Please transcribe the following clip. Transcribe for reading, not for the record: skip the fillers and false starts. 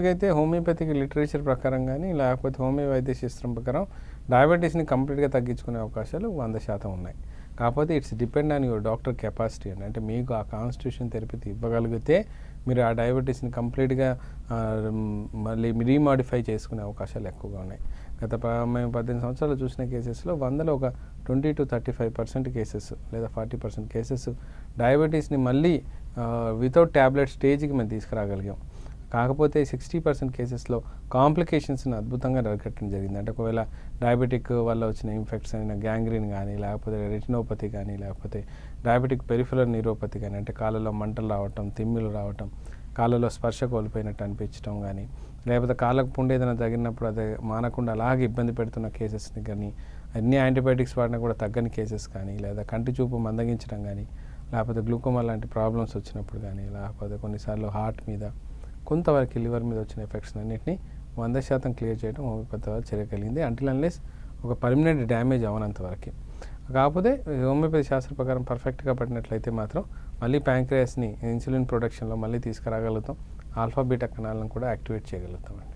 అయితే homoeopathic literature ప్రకారం కానీ లేకపోతే హోమియో వైద్య శాస్త్రం ప్రకారం డయాబెటీస్ని కంప్లీట్గా తగ్గించుకునే అవకాశాలు 100% ఉన్నాయి. కాకపోతే it's depend on your doctor capacity అండి. అంటే మీకు ఆ కాన్స్టిట్యూషన్ థెరపీ ఇవ్వగలిగితే మీరు ఆ డయాబెటీస్ని కంప్లీట్గా మళ్ళీ రీమాడిఫై చేసుకునే అవకాశాలు ఎక్కువగా ఉన్నాయి. మేము 18 సంవత్సరాలు చూసిన కేసెస్లో 100లో ఒక 20 to 35% కేసెస్ లేదా 40% కేసెస్ డయాబెటీస్ని మళ్ళీ వితౌట్ ట్యాబ్లెట్ స్టేజ్కి మేము తీసుకురాగలిగాం. కాకపోతే 60% కేసెస్లో కాంప్లికేషన్స్ని అద్భుతంగా అరికట్టడం జరిగింది. అంటే ఒకవేళ డయాబెటిక్ వల్ల వచ్చిన ఇన్ఫెక్షన్ అయిన గ్యాంగ్రీన్ కానీ లేకపోతే రెటినోపతి కానీ లేకపోతే డయాబెటిక్ పెరిఫెరల్ న్యూరోపతి కానీ అంటే కాళ్ళలో మంటలు రావటం, తిమ్మిలు రావటం, కాళ్ళలో స్పర్శ కోల్పోయినట్టు అనిపించడం కానీ లేకపోతే కాళ్ళకు పుండు ఏదైనా తగిలినప్పుడు అదే మానకుండా అలాగే ఇబ్బంది పెడుతున్న కేసెస్ని కానీ అన్ని యాంటీబయాటిక్స్ వాడినా కూడా తగ్గని కేసెస్ కానీ లేదా కంటి చూపు మందగించడం కానీ లేకపోతే గ్లూకోమా లాంటి ప్రాబ్లమ్స్ వచ్చినప్పుడు కానీ లేకపోతే కొన్నిసార్లు హార్ట్ మీద కొంతవరకు లివర్ మీద వచ్చిన ఎఫెక్ట్స్ అన్నింటినీ 100% క్లియర్ చేయడం హోమియోపతి వల్ల చేయగలిగింది. అంటిల్ అన్లెస్ ఒక పర్మనెంట్ డ్యామేజ్ అవనంత వరకు. కాకపోతే హోమియోపతి శాస్త్ర ప్రకారం పర్ఫెక్ట్గా పడినట్లయితే మాత్రం మళ్ళీ ప్యాంక్రియాస్ని ఇన్సులిన్ ప్రొడక్షన్లో మళ్ళీ తీసుకురాగలుగుతాం. ఆల్ఫా బీటా కణాలను కూడా యాక్టివేట్ చేయగలుగుతాం అండి.